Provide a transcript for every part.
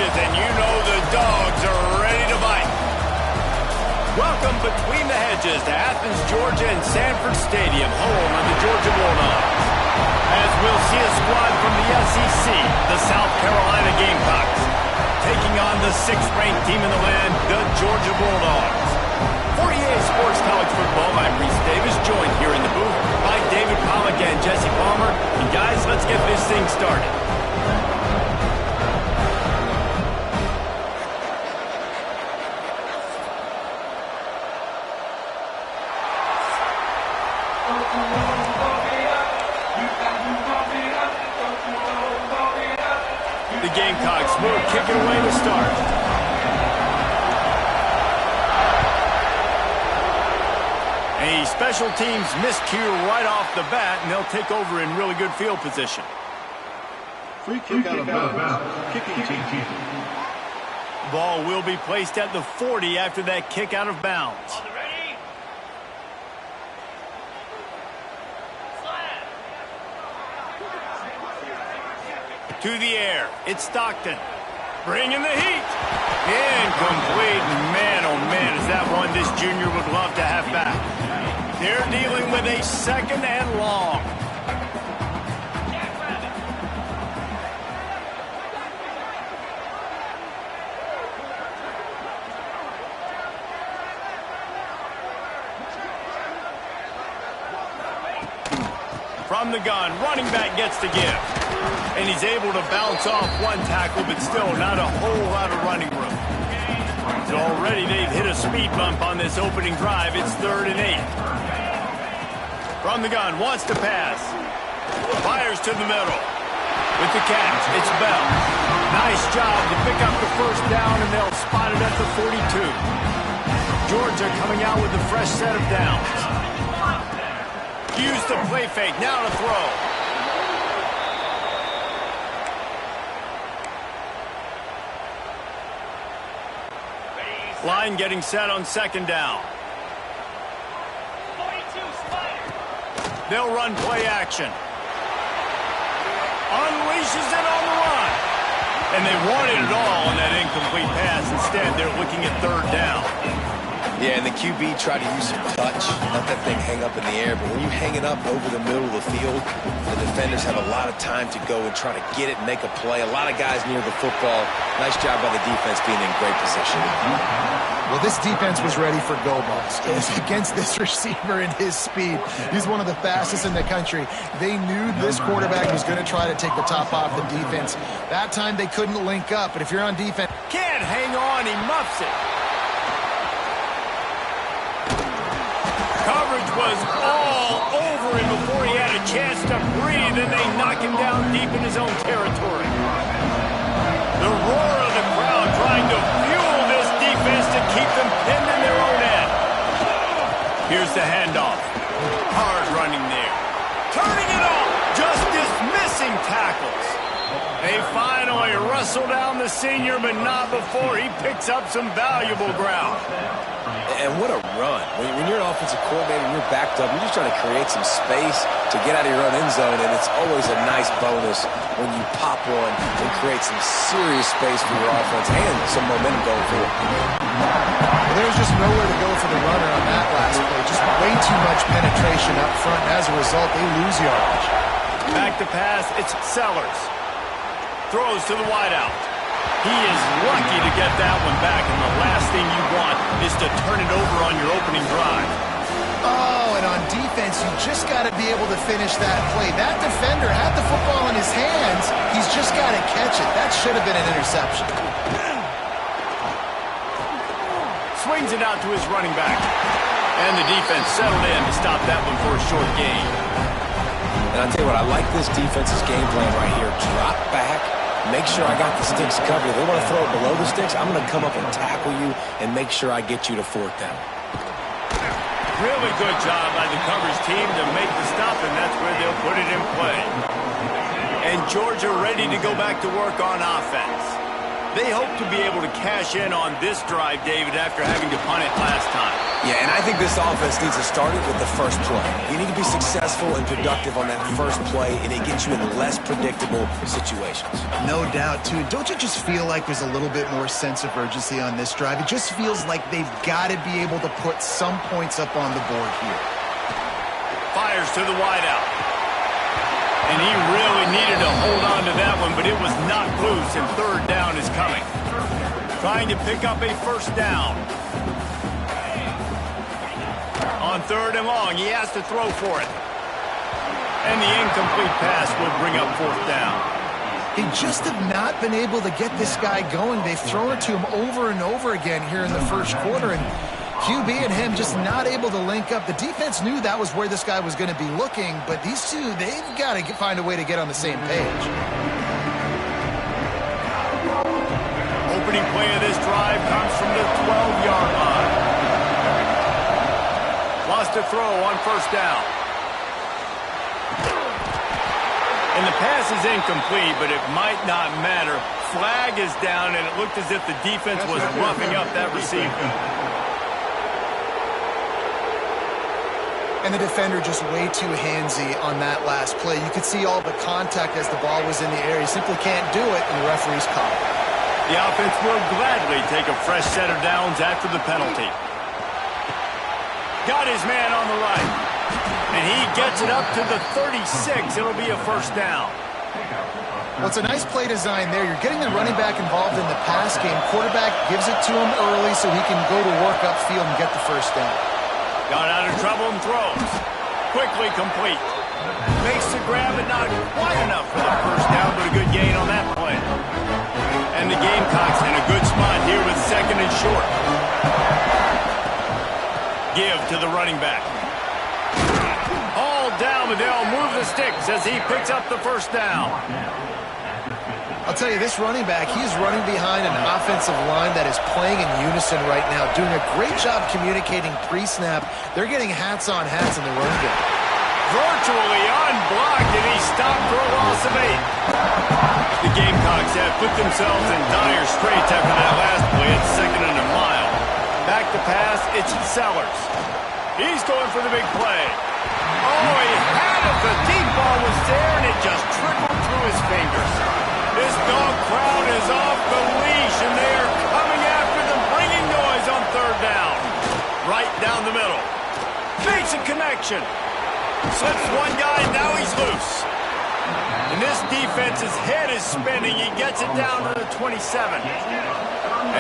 And you know the dogs are ready to bite. Welcome between the hedges to Athens, Georgia and Sanford Stadium, home of the Georgia Bulldogs. As we'll see a squad from the SEC, the South Carolina Gamecocks, taking on the 6th-ranked team in the land, the Georgia Bulldogs. For EA Sports College Football, I'm Reese Davis, joined here in the booth by David Pollack and Jesse Palmer. And guys, let's get this thing started. The Gamecocks will kick it away to start. A special teams miscue right off the bat, and they'll take over in really good field position. Free kick out of bounds. Kicking team. Ball will be placed at the 40 after that kick out of bounds. To the air, it's Stockton. Bringing the heat. Incomplete. Man, oh man, is that one this junior would love to have back. They're dealing with a 2nd and long. From the gun, running back gets to give. And he's able to bounce off one tackle, but still not a whole lot of running room. So already they've hit a speed bump on this opening drive. It's 3rd and 8. From the gun, wants to pass. Fires to the middle. With the catch, it's Bell. Nice job to pick up the 1st down, and they'll spot it at the 42. Georgia coming out with a fresh set of downs. Use the play fake, now to throw. Line getting set on 2nd down. They'll run play action. Unleashes it on the run. And they wanted it all on that incomplete pass. Instead, they're looking at 3rd down. Yeah, and the QB tried to use some touch, let that thing hang up in the air. But when you hang it up over the middle of the field, the defenders have a lot of time to go and try to get it and make a play. A lot of guys near the football. Nice job by the defense being in great position. Well, this defense was ready for go balls. Against this receiver and his speed, he's one of the fastest in the country. They knew this quarterback was going to try to take the top off the defense. That time they couldn't link up, but if you're on defense... Can't hang on, he muffs it. Coverage was all over him before he had a chance to breathe, and they knock him down deep in his own territory. The roar of the crowd trying to fuel this defense to keep them pinned in their own end. Here's the handoff. Hard running there. Turning it off. Just dismissing tackles. They finally wrestle down the senior, but not before he picks up some valuable ground. And what a run. When you're an offensive coordinator and you're backed up, you're just trying to create some space to get out of your own end zone, and it's always a nice bonus when you pop one and create some serious space for your offense and some momentum going forward. There was just nowhere to go for the runner on that last play. Just way too much penetration up front, and as a result, they lose yardage. Back to pass, it's Sellers. Throws to the wideout. He is lucky to get that one back, and the last thing you want is to turn it over on your opening drive. Oh, and on defense, you just got to be able to finish that play. That defender had the football in his hands. He's just got to catch it. That should have been an interception. Swings it out to his running back. And the defense settled in to stop that one for a short gain. And I'll tell you what, I like this defense's game plan right here. Drop back, make sure I got the sticks covered. If they want to throw it below the sticks, I'm going to come up and tackle you and make sure I get you to fourth down. Really good job by the coverage team to make the stop, and that's where they'll put it in play. And Georgia ready to go back to work on offense. They hope to be able to cash in on this drive, David, after having to punt it last time. Yeah, and I think this offense needs to start it with the first play. You need to be successful and productive on that first play, and it gets you in less predictable situations. No doubt, too. Don't you just feel like there's a little bit more sense of urgency on this drive? It just feels like they've got to be able to put some points up on the board here. Fires to the wideout. And he really needed to hold on to that one, but it was knocked loose, and third down is coming. Trying to pick up a first down. On third and long, he has to throw for it. And the incomplete pass will bring up fourth down. They just have not been able to get this guy going. They've thrown it to him over and over again here in the first quarter, and QB and him just not able to link up. The defense knew that was where this guy was going to be looking, but these two, they've got to find a way to get on the same page. Opening play of this drive comes from the 12-yard line. Lost a throw on first down. And the pass is incomplete, but it might not matter. Flag is down, and it looked as if the defense was roughing up that receiver. And the defender just way too handsy on that last play. You could see all the contact as the ball was in the air. He simply can't do it, and the referee's caught it. The offense will gladly take a fresh set of downs after the penalty. Got his man on the right. And he gets it up to the 36. It'll be a first down. Well, it's a nice play design there. You're getting the running back involved in the pass game. Quarterback gives it to him early so he can go to work upfield and get the first down. Got out of trouble and throws. Quickly complete. Makes the grab, but not quite enough for the first down, but a good gain on that play. And the Gamecocks in a good spot here with second and short. Give to the running back. All down, but they'll move the sticks as he picks up the first down. I'll tell you, this running back, he's running behind an offensive line that is playing in unison right now, doing a great job communicating pre-snap. They're getting hats on hats in the run game. Virtually unblocked, and he stopped for a loss of 8. The Gamecocks have put themselves in dire straits after that last play at second and a mile. Back to pass, it's Sellers. He's going for the big play. Oh, he had it. The deep ball was there, and it just trickled through his fingers. This dog crowd is off the leash, and they are coming after them, bringing noise on third down. Right down the middle. Makes a connection. Slips one guy, now he's loose. And this defense's head is spinning. He gets it down to the 27.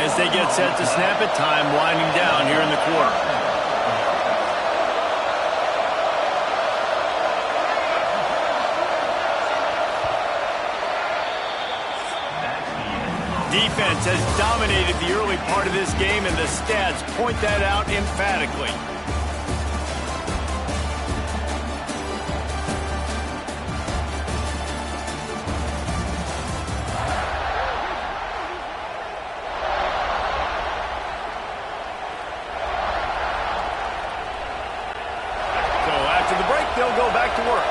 As they get set to snap it, time winding down here in the quarter. Defense has dominated the early part of this game, and the stats point that out emphatically. So after the break, they'll go back to work.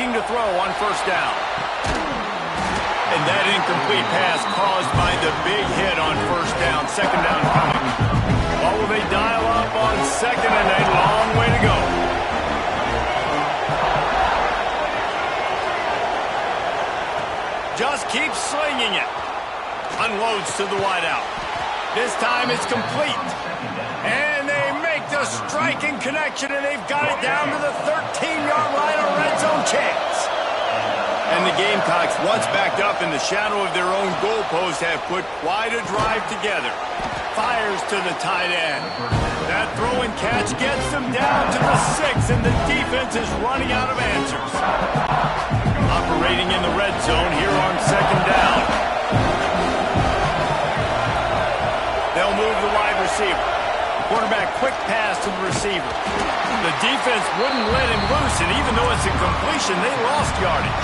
looking to throw on first down. And that incomplete pass caused by the big hit on first down. Second down coming. What will they dial up on second and a long way to go? Just keeps slinging it. Unloads to the wideout. This time it's complete. And they make the striking connection, and they've got it down to the 13-yard line, a red zone chance. And the Gamecocks, once backed up in the shadow of their own goalpost, have put quite a drive together. Fires to the tight end. That throw and catch gets them down to the 6, and the defense is running out of answers. Operating in the red zone here on second down. They'll move the wide receiver. Quarterback quick pass to the receiver. The defense wouldn't let him loose, and even though it's a completion, they lost yardage.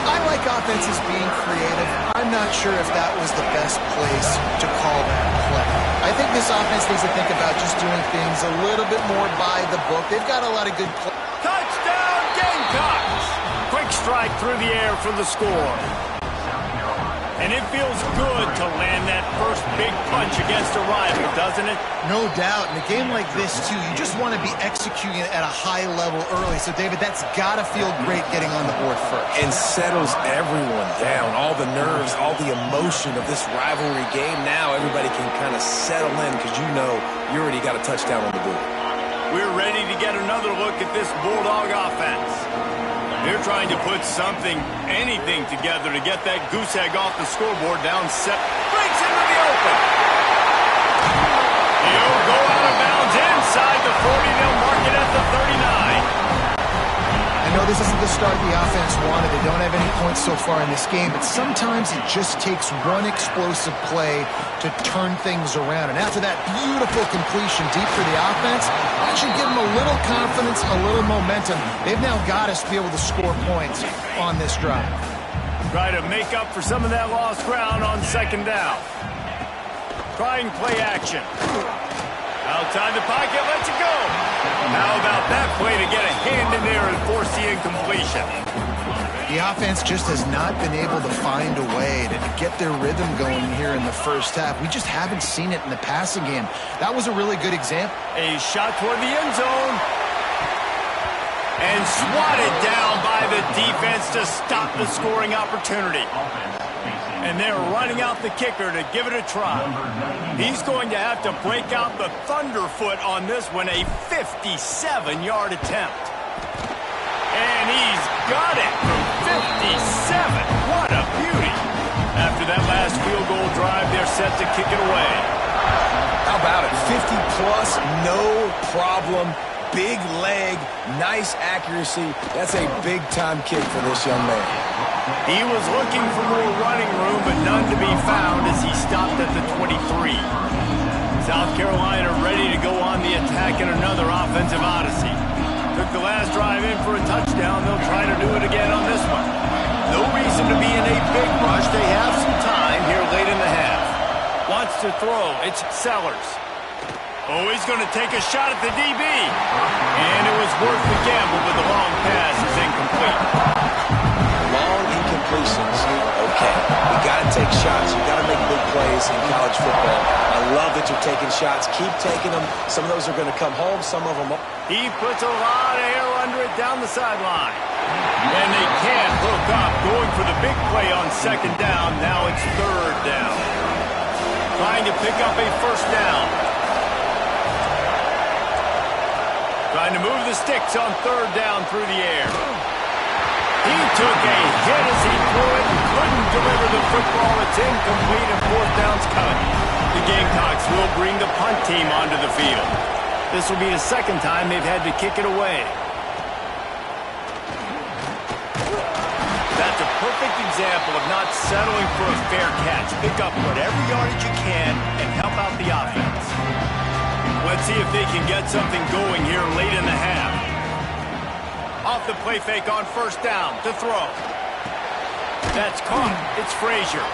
I like offenses being creative. I'm not sure if that was the best place to call that play. I think this offense needs to think about just doing things a little bit more by the book. They've got a lot of good plays. Touchdown, Gamecocks! Quick strike through the air for the score. And it feels good to land that first big punch against a rival, doesn't it? No doubt. In a game like this, too, you just want to be executing it at a high level early. So, David, that's got to feel great getting on the board first. And settles everyone down. All the nerves, all the emotion of this rivalry game. Now everybody can kind of settle in because you know you already got a touchdown on the board. We're ready to get another look at this Bulldog offense. They're trying to put something, anything together to get that goose egg off the scoreboard down 7. Breaks into the open. He'll go out of bounds inside the 40. They'll mark it at the 39. I know this isn't the start the offense wanted. They don't have any points so far in this game, but sometimes it just takes one explosive play to turn things around. And after that beautiful completion deep for the offense, that should give them a little confidence, a little momentum. They've now got us to be able to score points on this drive. Try to make up for some of that lost ground on second down. Trying play action. Outside the pocket, lets it go. How about that play to get a hand in there and force the incompletion? The offense just has not been able to find a way to get their rhythm going here in the first half. We just haven't seen it in the passing game. That was a really good example. A shot toward the end zone. And swatted down by the defense to stop the scoring opportunity. And they're running out the kicker to give it a try. He's going to have to break out the thunderfoot on this one, a 57-yard attempt. And he's got it from 57. What a beauty. After that last field goal drive, they're set to kick it away. How about it? 50-plus, no problem. Big leg, nice accuracy. That's a big-time kick for this young man. He was looking for more running room, but none to be found as he stopped at the 23. South Carolina ready to go on the attack in another offensive odyssey. Took the last drive in for a touchdown. They'll try to do it again on this one. No reason to be in a big rush. They have some time here late in the half. Wants to throw. It's Sellers. Oh, he's going to take a shot at the DB. And it was worth the gamble, but the long pass is incomplete. Long incompletions. Okay, you got to take shots. You got to make big plays in college football. I love that you're taking shots. Keep taking them. Some of those are going to come home. Some of them won't. He puts a lot of air under it down the sideline. And they can't hook up. Going for the big play on second down. Now it's third down. Trying to pick up a first down. Trying to move the sticks on third down through the air. He took a hit as he threw it and couldn't deliver the football. It's incomplete and fourth down's coming. The Gamecocks will bring the punt team onto the field. This will be the second time they've had to kick it away. That's a perfect example of not settling for a fair catch. Pick up whatever yardage you can and help out the offense. Let's see if they can get something going here late in the half. Off the play fake on first down to throw. That's caught. It's Frazier.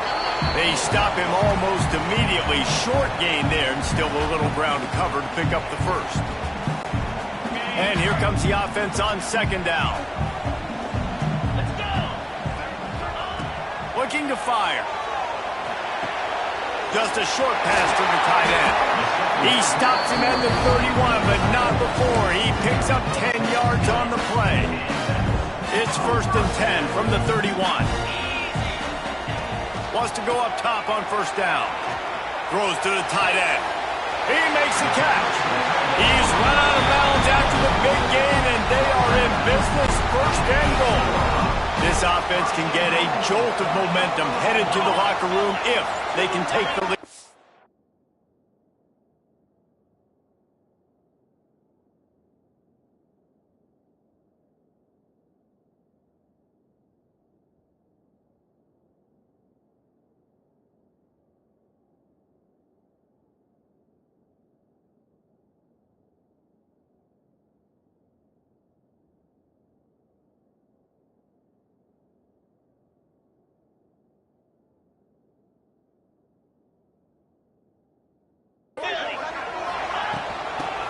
They stop him almost immediately. Short gain there and still a little ground to cover to pick up the first. And here comes the offense on second down. looking to fire. Just a short pass to the tight end. He stops him at the 31, but not before he picks up 10 yards on the play. It's 1st and 10 from the 31. Wants to go up top on 1st down. Throws to the tight end. He makes the catch. He's run out of bounds after the big gain, and they are in business, 1st and goal. This offense can get a jolt of momentum headed to the locker room if they can take the lead.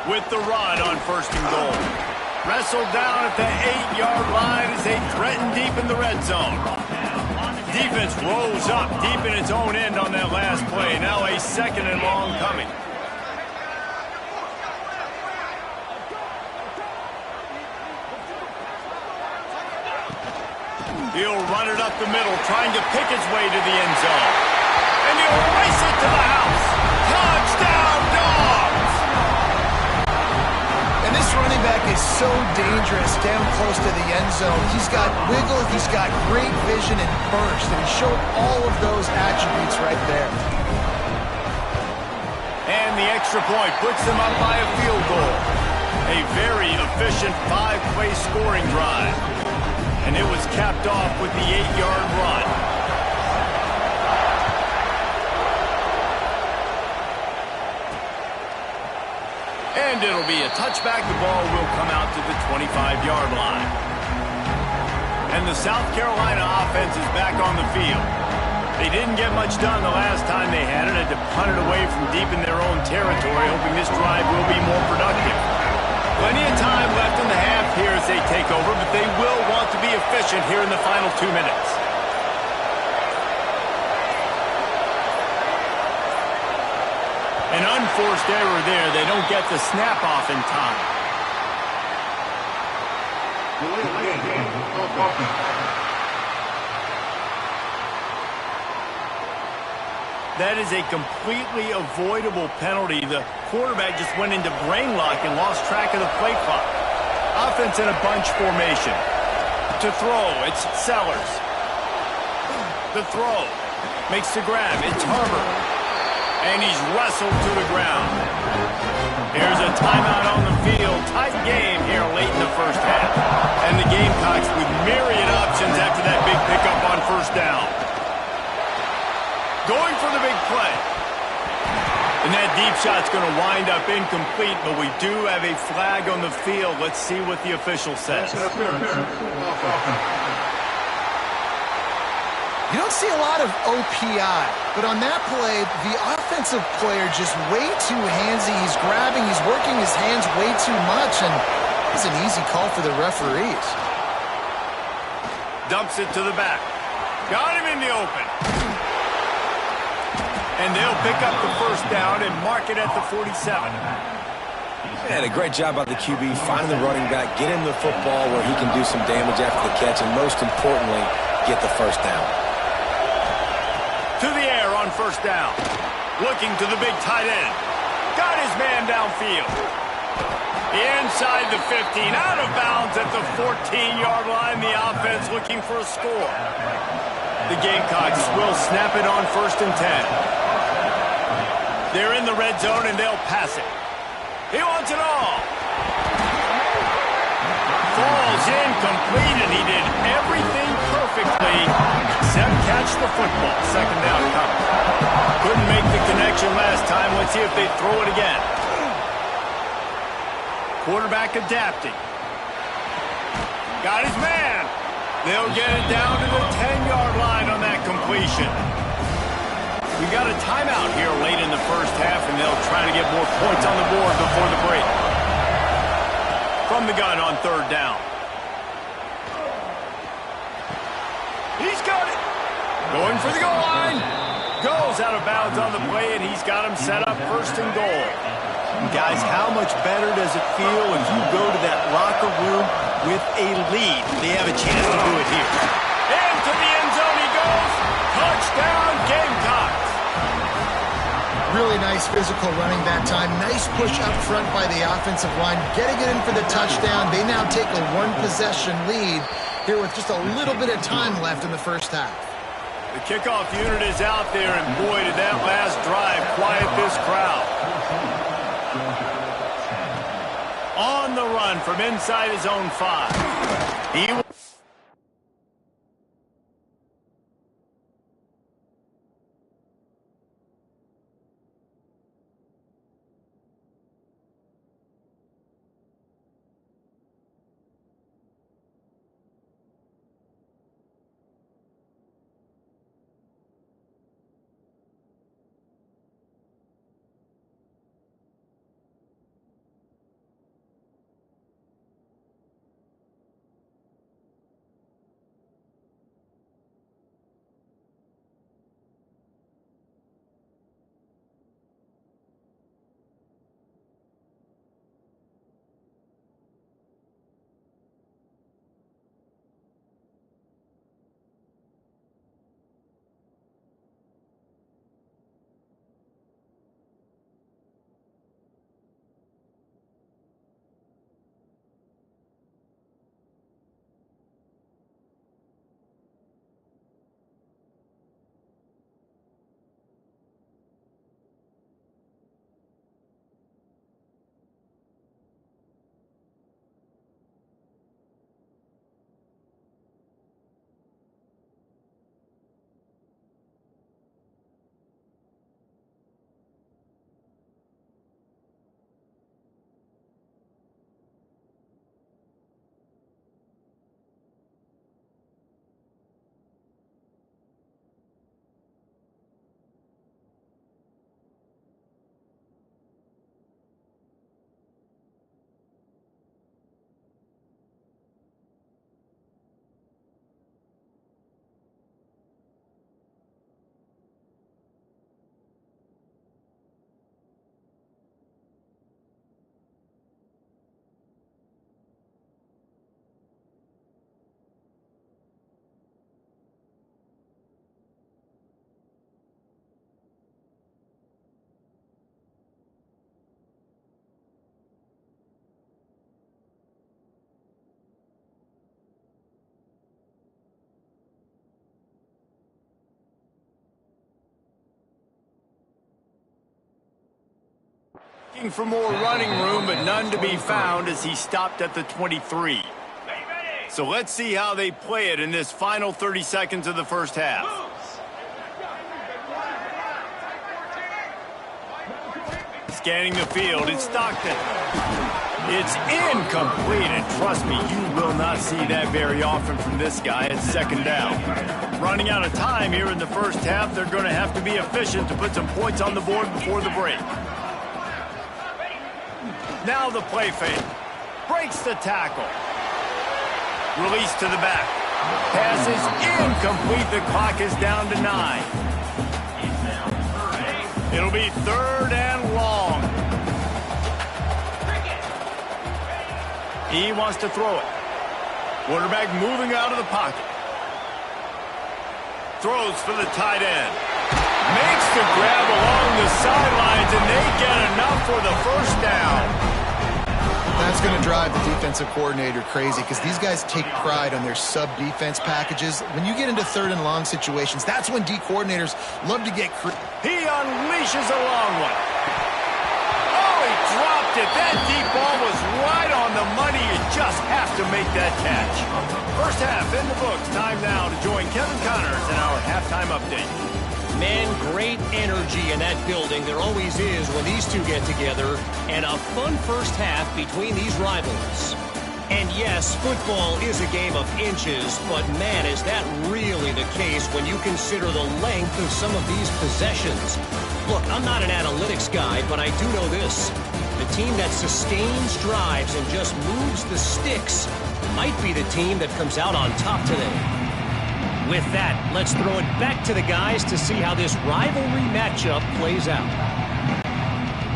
With the run on 1st and goal. Wrestled down at the 8-yard line as they threaten deep in the red zone. Defense rose up deep in its own end on that last play. Now a 2nd and long coming. He'll run it up the middle, trying to pick his way to the end zone. And he'll race it to the house. Touchdown, Dogs! And this running back is so dangerous down close to the end zone. He's got wiggle, he's got great vision and burst, and he showed all of those attributes right there. And the extra point puts them up by a field goal. A very efficient 5-play scoring drive. And it was capped off with the 8-yard run. And it'll be a touchback. The ball will come out to the 25-yard line. And the South Carolina offense is back on the field. They didn't get much done the last time they had it. Had to punt it away from deep in their own territory, hoping this drive will be more productive. Plenty of time left in the half here as they take over, but they will want to be efficient here in the final 2 minutes. An unforced error there. They don't get the snap off in time. That is a completely avoidable penalty. The quarterback just went into brain lock and lost track of the play clock. Offense in a bunch formation. To throw, it's Sellers. The throw makes the grab. It's Harbor. And he's wrestled to the ground. Here's a timeout on the field. Tight game here late in the first half. And the Gamecocks with myriad options after that big pickup on 1st down. Going for the big play. And that deep shot's going to wind up incomplete, but we do have a flag on the field. Let's see what the official says. You don't see a lot of OPI, but on that play, the offensive player just way too handsy. He's grabbing, he's working his hands way too much, and it's an easy call for the referees. Dumps it to the back. Got him in the open. And they'll pick up the 1st down and mark it at the 47. And a great job by the QB finding the running back, get him the football where he can do some damage after the catch, and most importantly, get the 1st down. To the air on 1st down. Looking to the big tight end. Got his man downfield. Inside the 15, out of bounds at the 14-yard line. The offense looking for a score. The Gamecocks will snap it on 1st and 10. They're in the red zone, and they'll pass it. He wants it all. Falls incomplete, and he did everything perfectly except catch the football. 2nd down coming. Couldn't make the connection last time. Let's see if they throw it again. Quarterback adapting. Got his man. They'll get it down to the 10-yard line on that completion. We got a timeout here late in the first half, and they'll try to get more points on the board before the break. From the gun on 3rd down. He's got it. Going for the goal line. Goes out of bounds on the play, and he's got him set up first and goal. Guys, how much better does it feel if you go to that locker room with a lead? They have a chance to do it here. Into the end zone he goes. Touchdown, Gamecocks. Really nice physical running that time. Nice push up front by the offensive line. Getting it in for the touchdown. They now take a one-possession lead here with just a little bit of time left in the first half. The kickoff unit is out there, and boy, did that last drive quiet this crowd. On the run from inside his own 5. He will looking for more running room, but none to be found as he stopped at the 23. So let's see how they play it in this final 30 seconds of the first half. Scanning the field, it's Stockton. It's incomplete, and trust me, you will not see that very often from this guy at second down. Running out of time here in the first half, they're going to have to be efficient to put some points on the board before the break. Now the play fake. Breaks the tackle. Release to the back. Pass is incomplete. The clock is down to 9. It'll be third and long. He wants to throw it. Quarterback moving out of the pocket. Throws for the tight end. Makes the grab along the sidelines, and they get enough for the first down. That's going to drive the defensive coordinator crazy because these guys take pride on their sub-defense packages. When you get into third and long situations, that's when D coordinators love to get He unleashes a long one. Oh, he dropped it. That deep ball was right on the money. You just have to make that catch. First half in the books. Time now to join Kevin Connors in our halftime update. Man, great energy in that building. There always is when these two get together. And a fun first half between these rivals. And yes, football is a game of inches, but man, is that really the case when you consider the length of some of these possessions. Look, I'm not an analytics guy, but I do know this. The team that sustains drives and just moves the sticks might be the team that comes out on top today. With that, let's throw it back to the guys to see how this rivalry matchup plays out.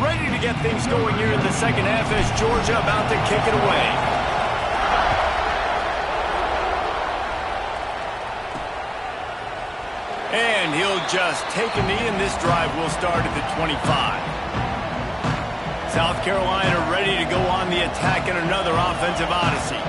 Ready to get things going here in the second half as Georgia about to kick it away. And he'll just take a knee, and this drive will start at the 25. South Carolina ready to go on the attack in another offensive odyssey.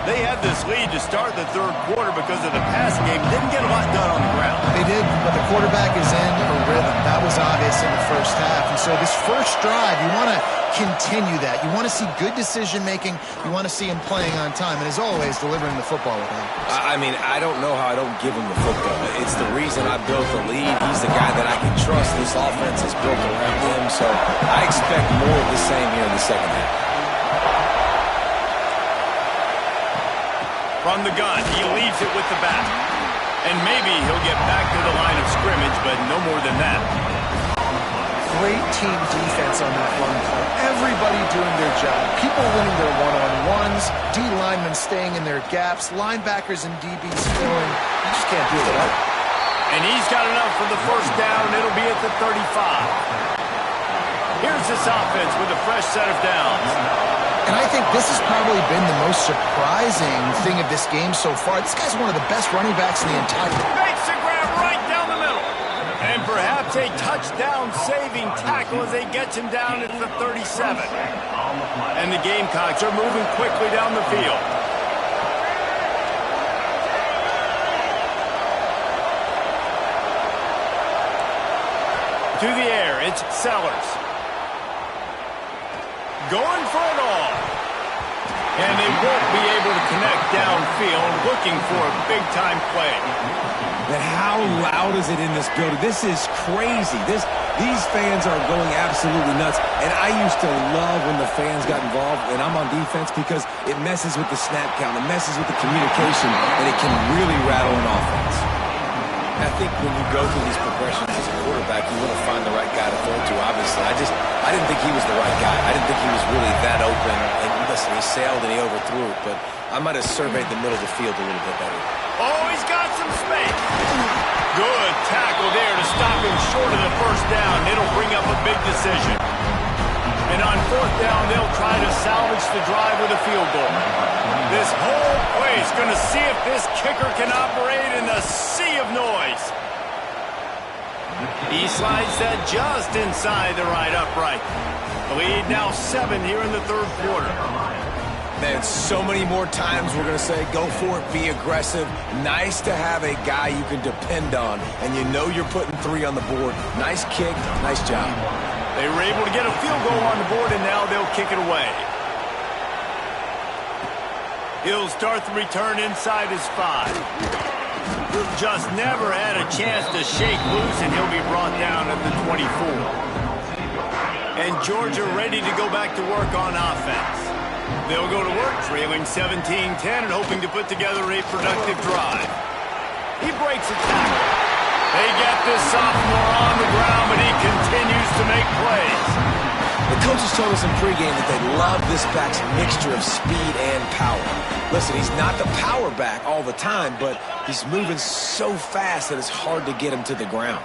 They had this lead to start the third quarter because of the passing game. Didn't get a lot done on the ground. They did, but the quarterback is in a rhythm. That was obvious in the first half. And so this first drive, you want to continue that. You want to see good decision-making. You want to see him playing on time. And as always, delivering the football with him. I mean, I don't know how I don't give him the football. It's the reason I built the lead. He's the guy that I can trust. This offense is built around him. So I expect more of the same here in the second half. From the gun, he leaves it with the back. And maybe he'll get back to the line of scrimmage, but no more than that. Great team defense on that run play. Everybody doing their job. People winning their one-on-ones. D linemen staying in their gaps. Linebackers and DBs filling. You just can't do it without. And he's got enough for the first down. It'll be at the 35. Here's this offense with a fresh set of downs. And I think this has probably been the most surprising thing of this game so far. This guy's one of the best running backs in the entire league. Makes a grab right down the middle. And perhaps a touchdown-saving tackle as they get him down at the 37. And the Gamecocks are moving quickly down the field. To the air, it's Sellers. Going for it all. And they won't be able to connect downfield, looking for a big-time play. But how loud is it in this building? This is crazy. These fans are going absolutely nuts. And I used to love when the fans got involved, and I'm on defense, because it messes with the snap count, it messes with the communication, and it can really rattle an offense. I think when you go through these progressions as a quarterback, you want to find the right guy to throw to, obviously. I didn't think he was the right guy. I didn't think he was really that open. And listen, he sailed and he overthrew it, but I might have surveyed the middle of the field a little bit better. Oh, he's got some space. Good tackle there to stop him short of the first down. It'll bring up a big decision. And on fourth down, they'll try to salvage the drive with a field goal. This whole place going to see if this kicker can operate in the sea of noise. He slides that just inside the right upright. The lead now 7 here in the third quarter. Man, so many more times we're going to say, go for it, be aggressive. Nice to have a guy you can depend on, and you know you're putting 3 on the board. Nice kick, nice job. They were able to get a field goal on the board, and now they'll kick it away. He'll start the return inside his 5. Just never had a chance to shake loose, and he'll be brought down at the 24. And Georgia ready to go back to work on offense. They'll go to work trailing 17-10 and hoping to put together a productive drive. He breaks a tackle. They get this sophomore on the ground, but he continues to make plays. The coaches told us in pregame that they love this back's mixture of speed and power. Listen, he's not the power back all the time, but he's moving so fast that it's hard to get him to the ground.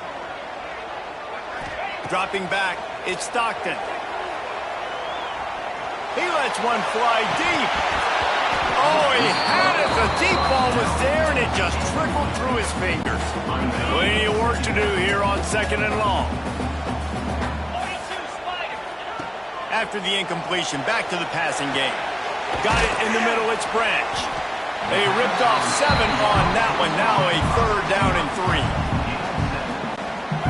Dropping back, it's Stockton. He lets one fly deep. Oh, he had it. The deep ball was there, and it just trickled through his fingers. Plenty of work to do here on 2nd and long. After the incompletion, back to the passing game. Got it in the middle, it's Branch. They ripped off 7 on that one. Now a 3rd down and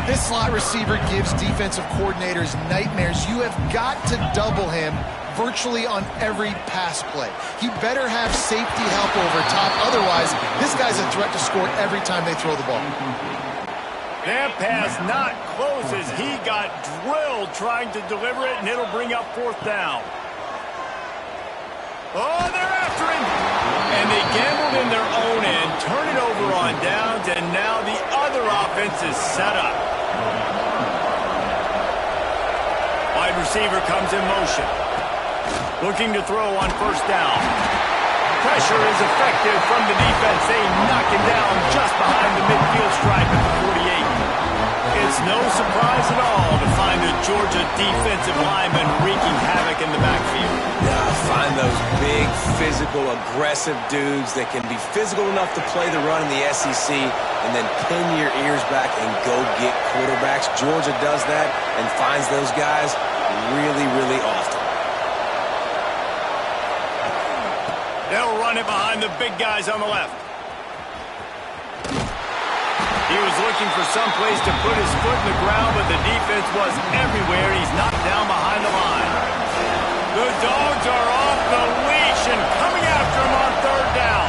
3. This slot receiver gives defensive coordinators nightmares. You have got to double him virtually on every pass play. He better have safety help over top. Otherwise, this guy's a threat to score every time they throw the ball. That pass not close as he got drilled trying to deliver it, and it'll bring up 4th down. Oh, they're after him. And they gambled in their own end, turn it over on downs, and now the other offense is set up. Wide receiver comes in motion. Looking to throw on 1st down. pressure is effective from the defense. They knock him down just behind the midfield stripe at the 48. It's no surprise at all to find a Georgia defensive lineman wreaking havoc in the backfield. Yeah, find those big, physical, aggressive dudes that can be physical enough to play the run in the SEC and then pin your ears back and go get quarterbacks. Georgia does that and finds those guys really, really often. They'll run it behind the big guys on the left. He was looking for some place to put his foot in the ground, but the defense was everywhere. He's knocked down behind the line. The Dogs are off the leash and coming after him on third down.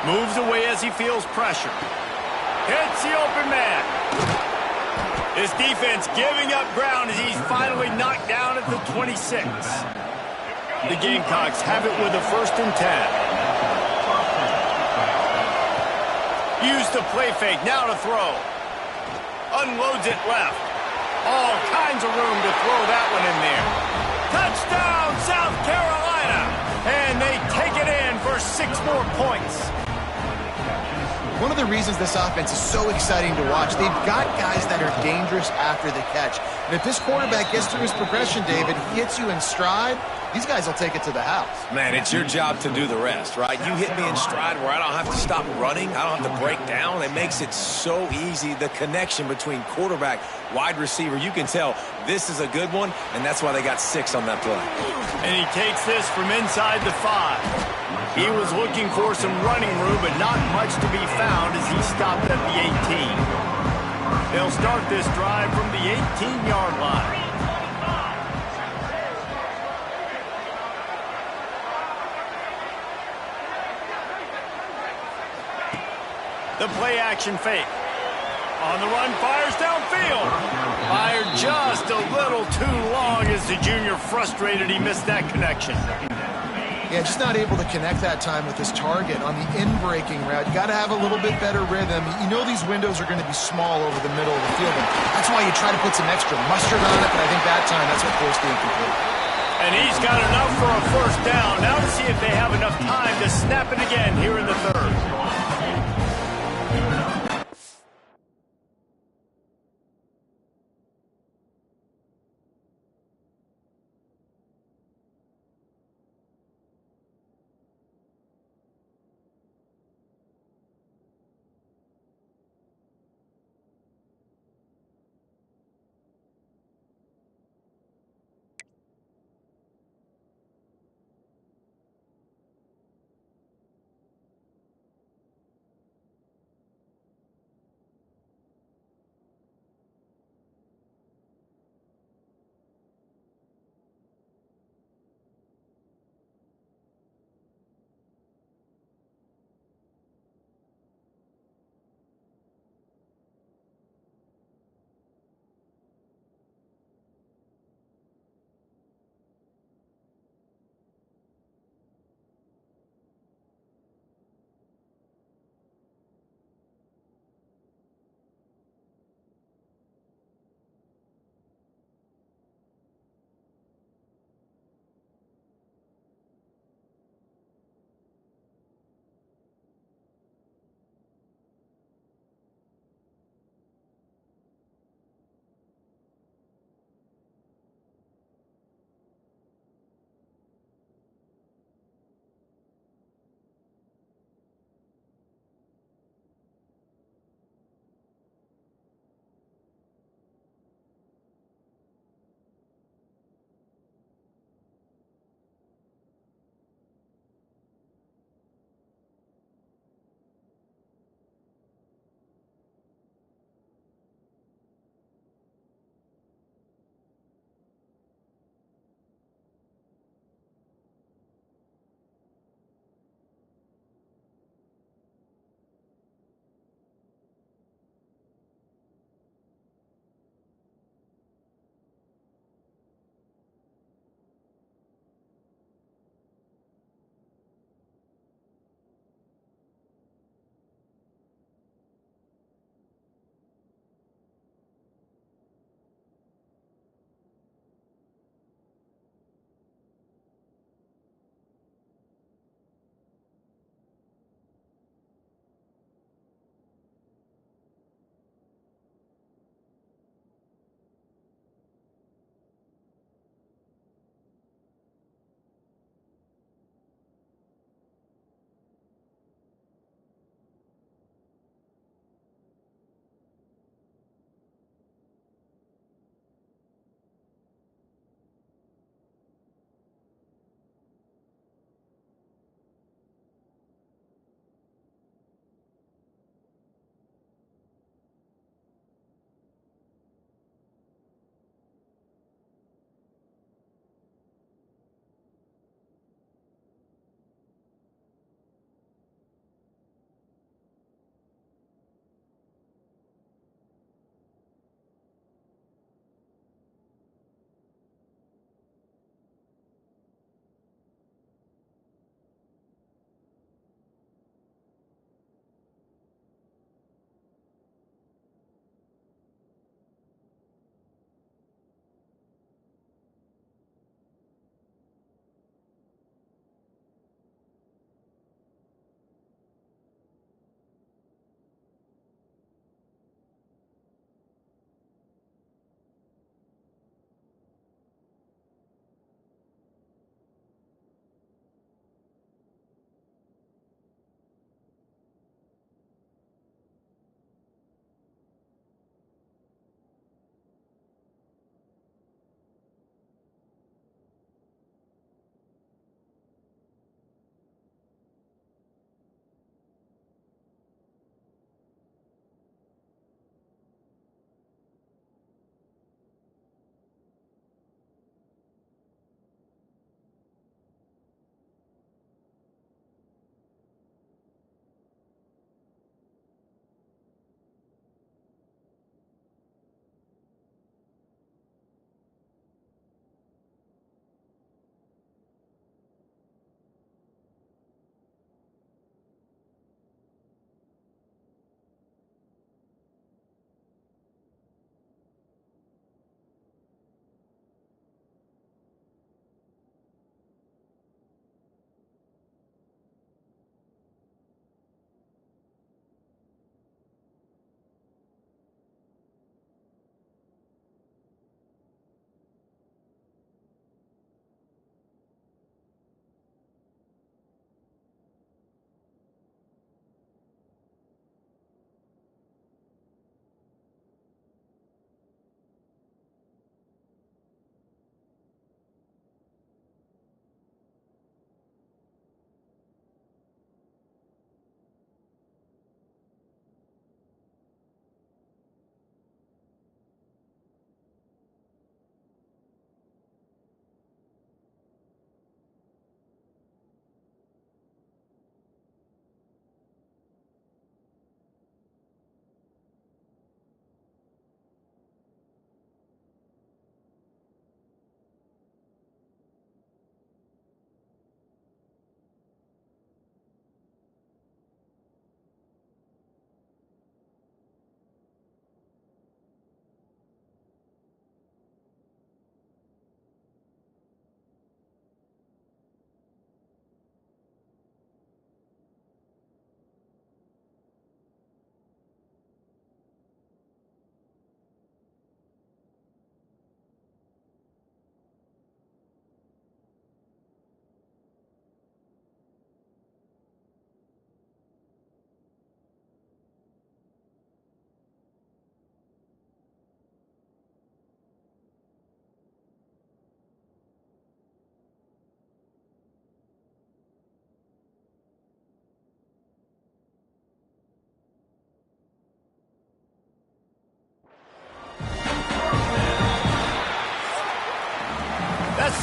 Moves away as he feels pressure. Hits the open man. His defense giving up ground as he's finally knocked down at the 26. The Gamecocks have it with a 1st and 10. Used the play fake, now to throw. Unloads it left. All kinds of room to throw that one in there. Touchdown, South Carolina! And they take it in for 6 more points. One of the reasons this offense is so exciting to watch, they've got guys that are dangerous after the catch. And if this quarterback gets through his progression, David, he hits you in stride, these guys will take it to the house. Man, it's your job to do the rest, right? You hit me in stride where I don't have to stop running. I don't have to break down. It makes it so easy, the connection between quarterback, wide receiver. You can tell this is a good one, and that's why they got 6 on that play. And he takes this from inside the 5. He was looking for some running room, but not much to be found as he stopped at the 18. They'll start this drive from the 18-yard line. The play action fake. On the run, fires downfield. Fired just a little too long as the junior frustrated he missed that connection. Yeah, just not able to connect that time with his target on the in-breaking route. You got to have a little bit better rhythm. You know these windows are going to be small over the middle of the field. And that's why you try to put some extra mustard on it, but I think that time that's what forced the incomplete. And he's got enough for a 1st down. Now to see if they have enough time to snap it again here in the 3rd.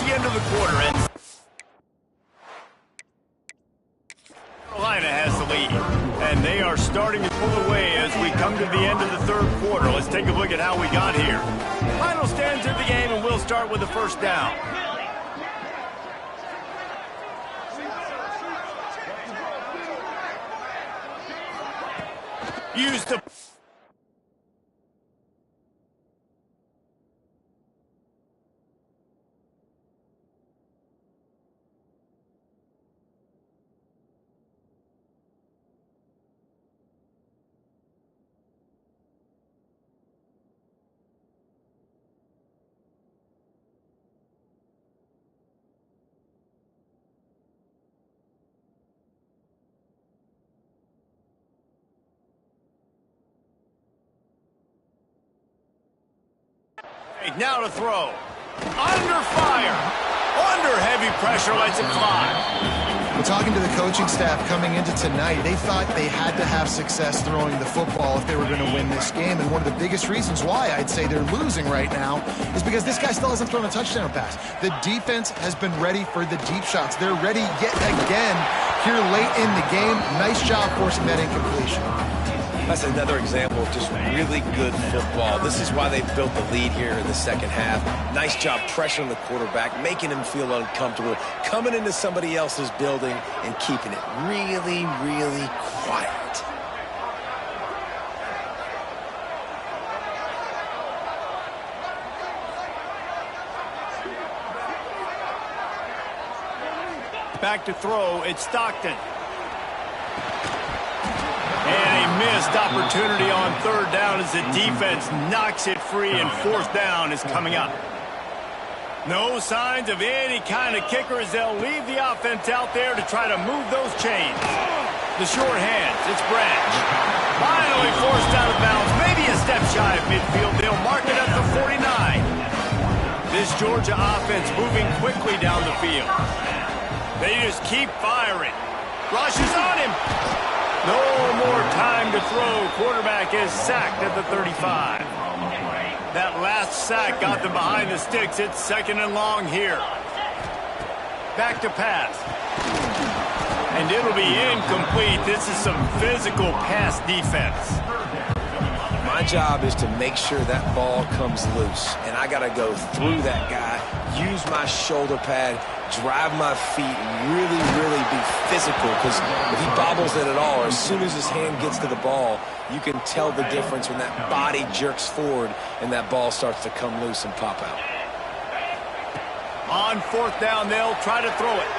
the end of the quarter, and Carolina has the lead, and they are starting to pull away as we come to the end of the third quarter. Let's take a look at how we got here. Final stands of the game, and we'll start with the first down. Use the now to throw. Under fire. Under heavy pressure, lets it fly. Well, talking to the coaching staff coming into tonight, they thought they had to have success throwing the football if they were going to win this game. And one of the biggest reasons why I'd say they're losing right now is because this guy still hasn't thrown a touchdown pass. The defense has been ready for the deep shots. They're ready yet again here late in the game. Nice job forcing that incompletion. That's another example of just really good football. This is why they built the lead here in the second half. Nice job pressuring the quarterback, making him feel uncomfortable, coming into somebody else's building and keeping it really, really quiet. Back to throw, it's Stockton. And a missed opportunity on third down as the defense knocks it free, and fourth down is coming up. No signs of any kind of kicker as they'll leave the offense out there to try to move those chains. The short hands, it's Branch. Finally forced out of bounds, maybe a step shy of midfield. They'll mark it at the 49. This Georgia offense moving quickly down the field. They just keep firing. Rush is on him. No more time to throw. Quarterback is sacked at the 35. That last sack got them behind the sticks. It's second and long here. Back to pass. And it'll be incomplete. This is some physical pass defense. My job is to make sure that ball comes loose, and I got to go through that guy, use my shoulder pad, drive my feet, really, really be physical, because if he bobbles it at all, or as soon as his hand gets to the ball, you can tell the difference when that body jerks forward and that ball starts to come loose and pop out. On fourth down, they'll try to throw it.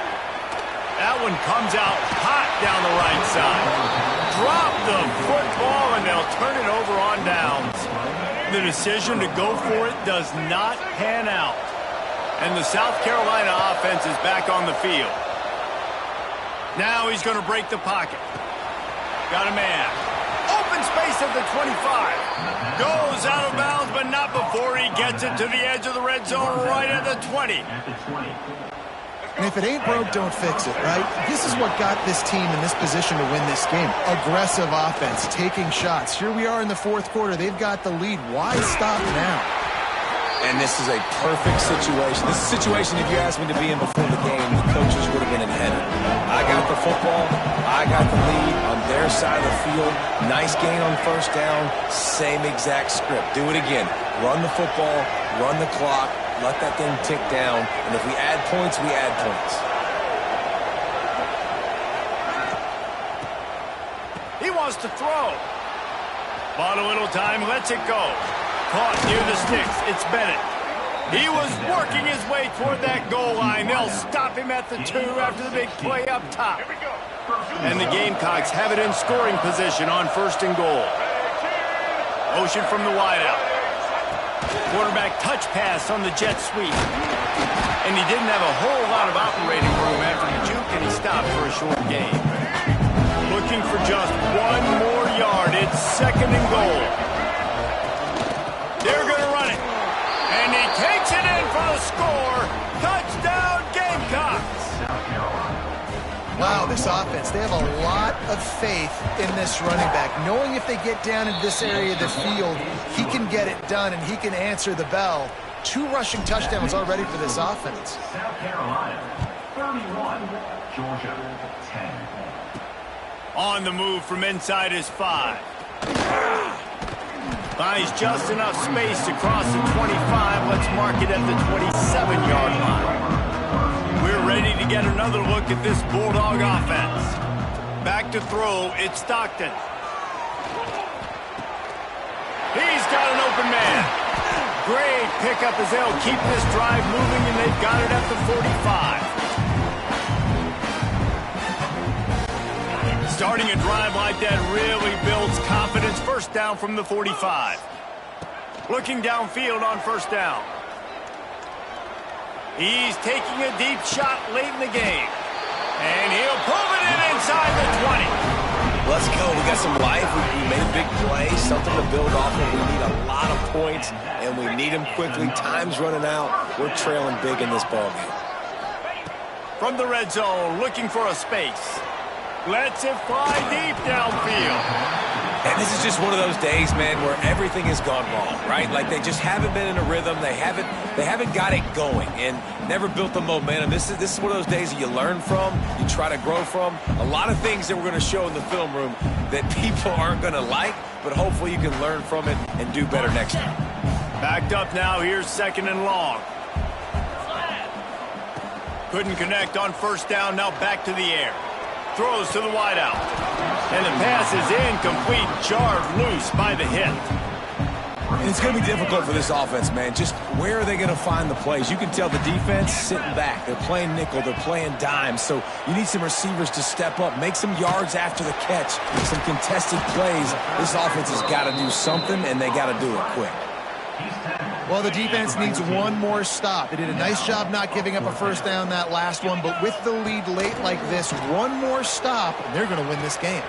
That one comes out hot down the right side. Drop the football, and they'll turn it over on downs. The decision to go for it does not pan out. And the South Carolina offense is back on the field. Now he's going to break the pocket. Got a man. Open space at the 25. Goes out of bounds, but not before he gets it to the edge of the red zone right at the 20. And if it ain't broke, don't fix it, right? This is what got this team in this position to win this game. Aggressive offense, taking shots. Here we are in the fourth quarter. They've got the lead. Why stop now? And this is a perfect situation. This is a situation, if you asked me to be in before the game, the coaches would have been in heaven. I got the football. I got the lead on their side of the field. Nice gain on first down. Same exact script. Do it again. Run the football. Run the clock. Let that thing tick down. And if we add points, we add points. He wants to throw. Bought a little time. Lets it go. Caught near the sticks. It's Bennett. He was working his way toward that goal line. They'll stop him at the 2 after the big play up top. And the Gamecocks have it in scoring position on first and goal. Motion from the wideout. Quarterback touch pass on the jet sweep. And he didn't have a whole lot of operating room after the juke, and he stopped for a short gain. Looking for just one more yard. It's second and goal. They're going to run it. And he takes it in for the score. Touchdown, Gamecocks. Wow, this offense, they have a lot of faith in this running back. Knowing if they get down in this area of the field, he can get it done and he can answer the bell. 2 rushing touchdowns already for this offense. South Carolina, 31. Georgia, 10. On the move from inside his 5. Finds just enough space to cross the 25. Let's mark it at the 27-yard line. We're ready to get another look at this Bulldog offense. Back to throw, it's Stockton. He's got an open man. Great pickup as they'll keep this drive moving, and they've got it at the 45. Starting a drive like that really builds confidence. First down from the 45. Looking downfield on first down. He's taking a deep shot late in the game. And he'll prove it in inside the 20. Let's go. We got some life. We made a big play, something to build off of. We need a lot of points, and we need them quickly. Time's running out. We're trailing big in this ballgame. From the red zone, looking for a space. Lets it fly deep downfield. And this is just one of those days, man, where everything has gone wrong, right? Like they just haven't been in a rhythm. They haven't got it going and never built the momentum. This is one of those days that you learn from, you try to grow from. A lot of things that we're going to show in the film room that people aren't going to like, but hopefully you can learn from it and do better next time. Backed up now. Here's 2nd and long. Couldn't connect on first down. Now back to the air. Throws to the wideout. And the pass is incomplete. Jarred loose by the hit. And it's going to be difficult for this offense, man. Just where are they going to find the plays? You can tell the defense sitting back. They're playing nickel. They're playing dime. So you need some receivers to step up, make some yards after the catch, some contested plays. This offense has got to do something, and they got to do it quick. Well, the defense needs one more stop. They did a nice job not giving up a first down that last one, but with the lead late like this, one more stop, and they're going to win this game.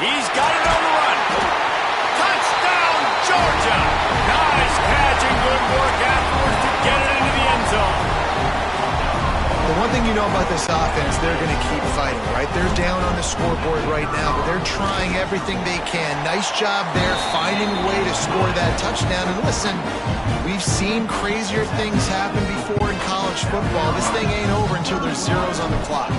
He's got it on the run. Touchdown, Georgia. Nice catch and good work afterwards to get it into the end zone. The one thing you know about this offense, they're going to keep fighting, right? They're down on the scoreboard right now, but they're trying everything they can. Nice job there, finding a way to score that touchdown. And listen, we've seen crazier things happen before in college football. This thing ain't over until there's zeros on the clock.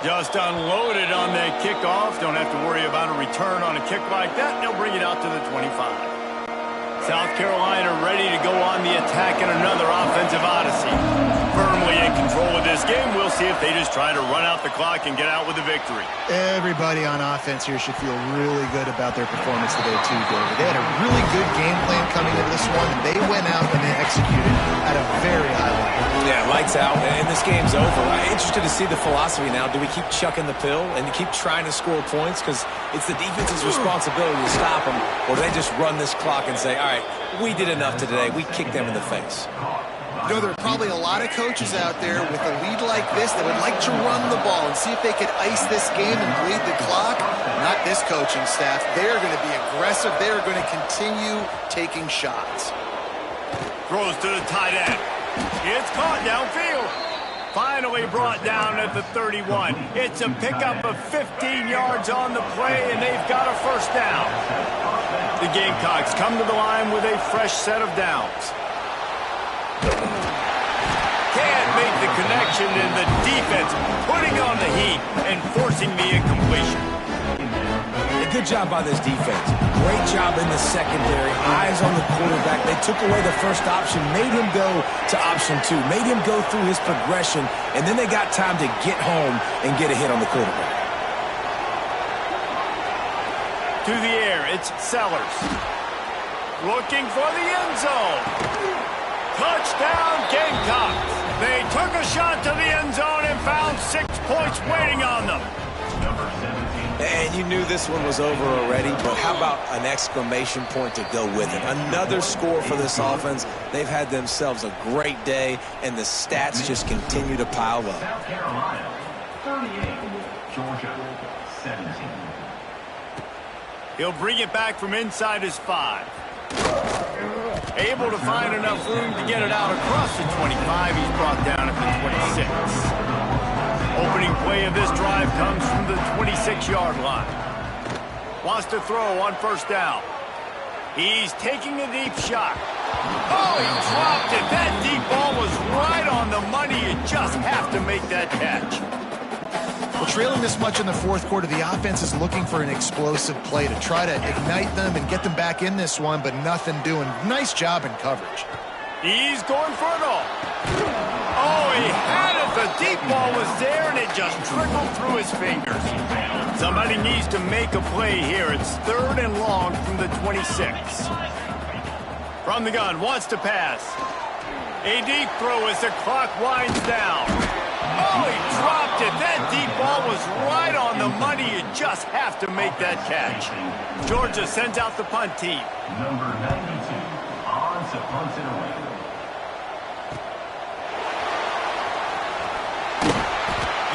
Just unloaded on that kickoff. Don't have to worry about a return on a kick like that. They'll bring it out to the 25. South Carolina ready to go on the attack in another offensive odyssey. Firmly in control of this game. We'll see if they just try to run out the clock and get out with a victory. Everybody on offense here should feel really good about their performance today too, David. They had a really good game plan coming into this one, and they went out and they executed at a very high level. Yeah, lights out, and this game's over. I'm interested to see the philosophy now. Do we keep chucking the pill and keep trying to score points? Because it's the defense's responsibility to stop them, or do they just run this clock and say, all right, we did enough today. We kicked them in the face. You know, there are probably a lot of coaches out there with a lead like this that would like to run the ball and see if they could ice this game and bleed the clock. Not this coaching staff. They're going to be aggressive. They're going to continue taking shots. Throws to the tight end. It's caught downfield. Finally brought down at the 31. It's a pickup of 15 yards on the play, and they've got a first down. The Gamecocks come to the line with a fresh set of downs. Can't make the connection, and the defense putting on the heat and forcing the incompletion. A good job by this defense. Great job in the secondary. Eyes on the quarterback. They took away the first option, made him go to option 2, made him go through his progression, and then they got time to get home and get a hit on the quarterback. To the air, it's Sellers. Looking for the end zone. Touchdown, Gamecocks. They took a shot to the end zone and found 6 points waiting on them. And you knew this one was over already, but how about an exclamation point to go with it? Another score for this offense. They've had themselves a great day, and the stats just continue to pile up. South Carolina, 38. Georgia, 17. He'll bring it back from inside his 5. Able to find enough room to get it out across the 25. He's brought down at the 26. Opening play of this drive comes from the 26-yard line. Wants to throw on first down. He's taking a deep shot. Oh, he dropped it. That deep ball was right on the money. You just have to make that catch. Well, trailing this much in the fourth quarter, the offense is looking for an explosive play to try to ignite them and get them back in this one, but nothing doing. Nice job in coverage. He's going for it all. Oh, he had it. The deep ball was there, and it just trickled through his fingers. Somebody needs to make a play here. It's 3rd and long from the 26. From the gun, wants to pass. A deep throw as the clock winds down. Oh, he dropped it. That deep ball was right on the money. You just have to make that catch. Georgia sends out the punt team. Number 92 on to punt it away.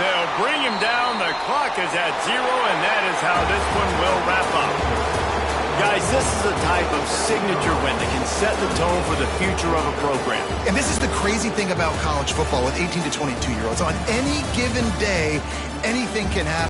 They'll bring him down. The clock is at 0, and that is how this one will wrap up. Guys, this is a type of signature win that can set the tone for the future of a program. And this is the crazy thing about college football with 18 to 22-year-olds. On any given day, anything can happen.